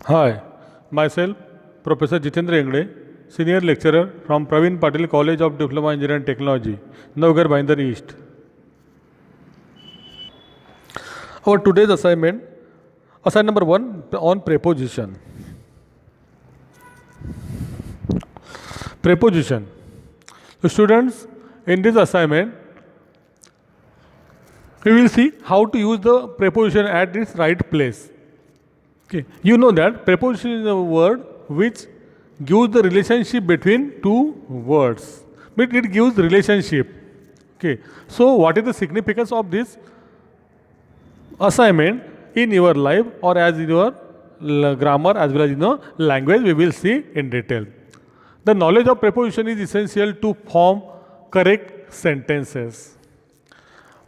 Hi, myself, Professor Jitendra Engde, Senior Lecturer from Praveen Patil College of Diploma Engineering and Technology, Navgar, Bhayandar East. Our today's assignment, assignment number 1 on preposition. Preposition. So students, in this assignment, we will see how to use the preposition at its right place. Okay. You know that preposition is a word which gives the relationship between two words. But it gives relationship. Okay. So what is the significance of this assignment in your life or as in your grammar as well as in your language, we will see in detail. The knowledge of preposition is essential to form correct sentences.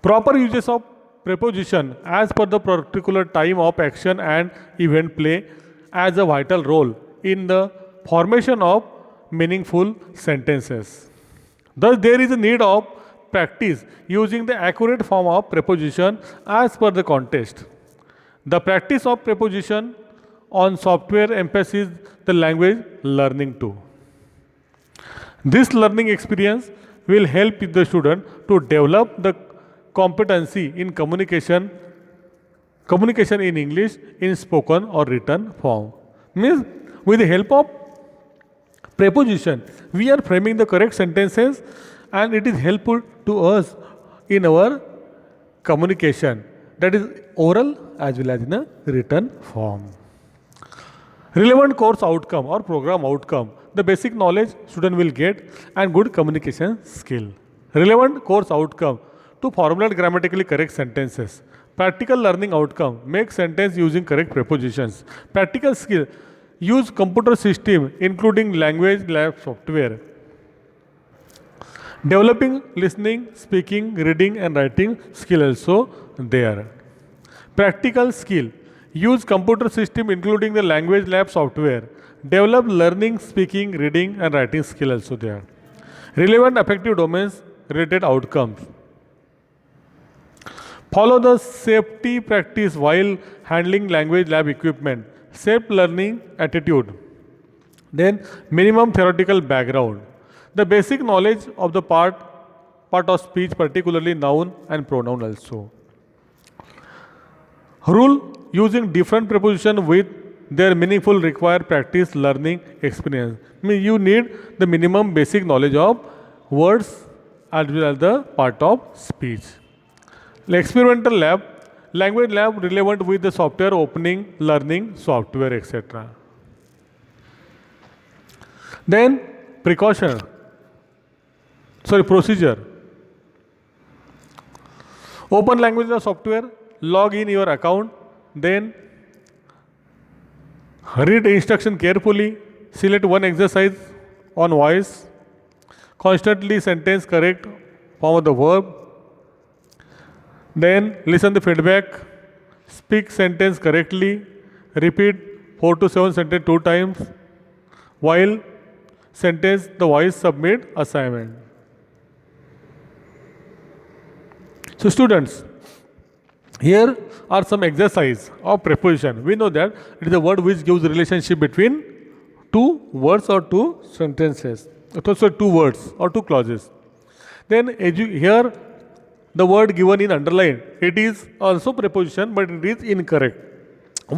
Proper uses of preposition as per the particular time of action and event play as a vital role in the formation of meaningful sentences. Thus, there is a need of practice using the accurate form of preposition as per the context. The practice of preposition on software emphasizes the language learning too. This learning experience will help the student to develop the competency in communication in English in spoken or written form. Means with the help of preposition, we are framing the correct sentences and it is helpful to us in our communication, that is oral as well as in a written form. Relevant course outcome or program outcome, the basic knowledge student will get and good communication skill. Relevant course outcome, to formulate grammatically correct sentences. Practical learning outcome, make sentence using correct prepositions. Practical skill, use computer system including language lab software. Developing listening, speaking, reading and writing skill also there. Practical skill, use computer system including the language lab software. Develop learning, speaking, reading and writing skill also there. Relevant affective domains related outcomes. Follow the safety practice while handling language lab equipment. Safe learning attitude. Then minimum theoretical background. The basic knowledge of the part of speech, particularly noun and pronoun also. Rule, using different preposition with their meaningful require practice learning experience. Means you need the minimum basic knowledge of words as well as the part of speech. Experimental lab, language lab relevant with the software opening, learning, software, etc. Then procedure. Open language lab software, log in your account, then read instruction carefully, select one exercise on voice, constantly sentence correct form of the verb, then listen the feedback, speak sentence correctly, repeat 4 to 7 sentences 2 times, while sentence the voice submit assignment. So students, here are some exercise of preposition. We know that it is a word which gives the relationship between two words or two sentences. So two words or two clauses. Then here the word given in underline, it is also preposition but it is incorrect.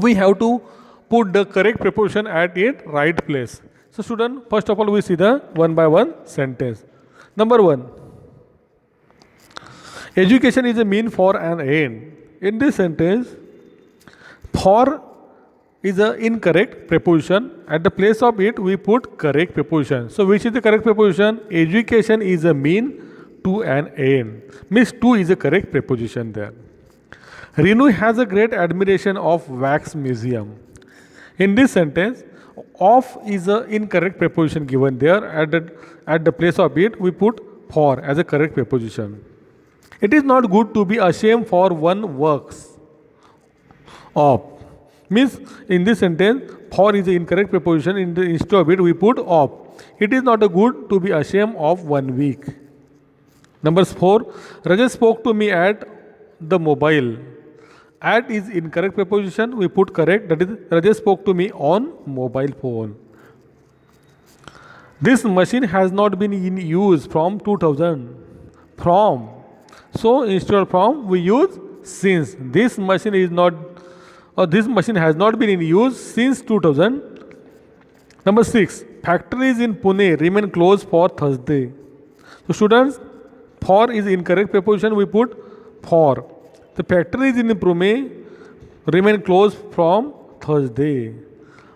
We have to put the correct preposition at its right place. So student, first of all we see the one by one sentence. Number 1. Education is a mean for an end. In this sentence, for is an incorrect preposition. At the place of it, we put correct preposition. So which is the correct preposition? Education is a mean to an end. Means to is a correct preposition there. Renu has a great admiration of wax museum. In this sentence, of is an incorrect preposition given there. At the place of it, we put for as a correct preposition. It is not good to be ashamed for one works of. Means in this sentence, for is the incorrect preposition. Instead of it, we put of. It is not a good to be ashamed of 1 week. Number 4, Rajesh spoke to me at the mobile At is incorrect preposition. We put correct. That is, Rajesh spoke to me on mobile phone. This machine has not been in use from 2000. From. So instead of from, we use since. This machine is not, or this machine has not been in use since 2000. Number 6. Factories in Pune remain closed for Thursday. So students, for is incorrect preposition. We put for. The factories in Pune remain closed from Thursday.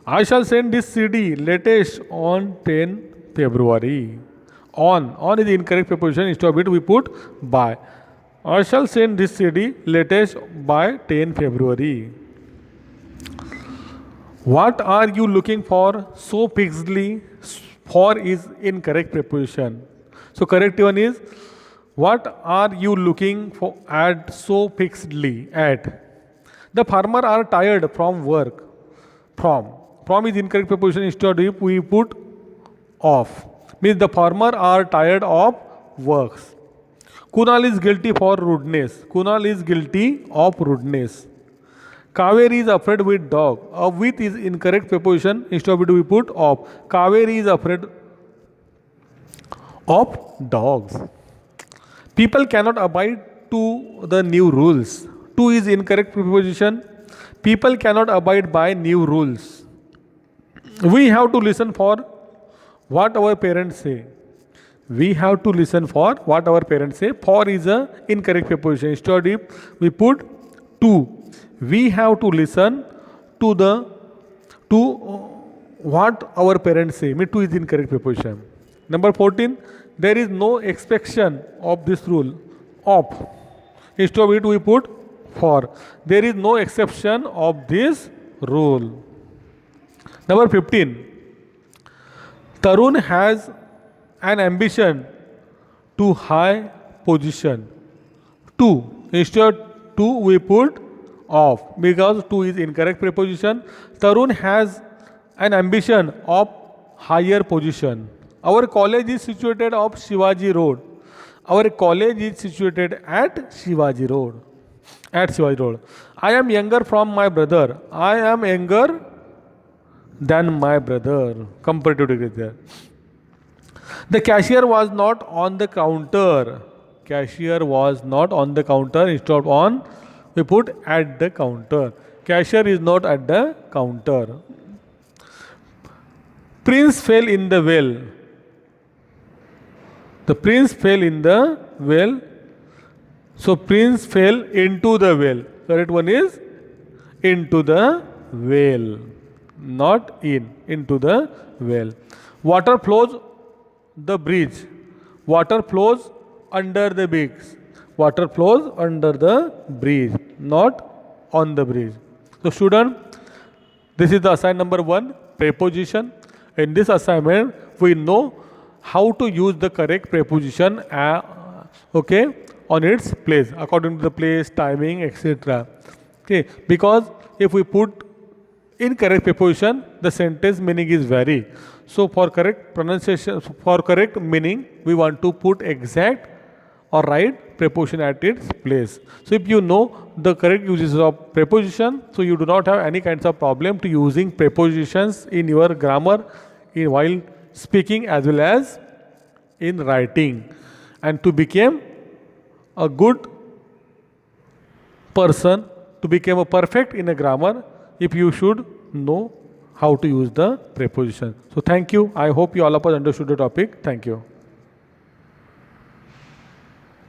I shall send this CD latest on 10 February. On is incorrect preposition. Instead of it, we put by. I shall send this CD latest by 10 February. What are you looking for so fixedly? For is incorrect preposition. So correct one is, what are you looking for at so fixedly at? The farmer are tired from work. From is incorrect preposition. Instead of we put of. Means the farmer are tired of works. Kunal is guilty for rudeness. Kunal is guilty of rudeness. Kaveri is afraid with dog. With is incorrect preposition. Instead of it we put of. Kaveri is afraid of dogs. People cannot abide to the new rules. To is incorrect preposition. People cannot abide by new rules. We have to listen for what our parents say. We have to listen for what our parents say. For is a incorrect preposition. Instead of we put to. We have to listen to what our parents say. To is incorrect preposition. Number 14. There is no exception of this rule. Of. Instead of it we put for. There is no exception of this rule. Number 15. Tarun has an ambition to high position. To. Instead to we put of, because to is incorrect preposition. Tarun has an ambition of higher position. Our college is situated off Shivaji Road. Our college is situated at Shivaji Road. At Shivaji Road. I am younger from my brother. I am younger than my brother. Comparative degree there. The cashier was not on the counter. Cashier was not on the counter. Instead of on, we put at the counter. Cashier is not at the counter. Prince fell in the well. The prince fell in the well. So prince fell into the well. Correct one is into the well. Not in. Into the well. Water flows the bridge. Water flows under the bridge. Water flows under the bridge, not on the bridge. So student, this is the assignment number 1, preposition. In this assignment, we know how to use the correct preposition on its place, according to the place, timing, etc. Okay, because if we put incorrect preposition, the sentence meaning is vary. So for correct pronunciation, for correct meaning, we want to put exact or right preposition at its place. So if you know the correct uses of preposition, so you do not have any kinds of problem to using prepositions in your grammar while speaking as well as in writing, and to become a good person, to become a perfect in a grammar, if you should know how to use the preposition. So thank you. I hope you all of us understood the topic. Thank you.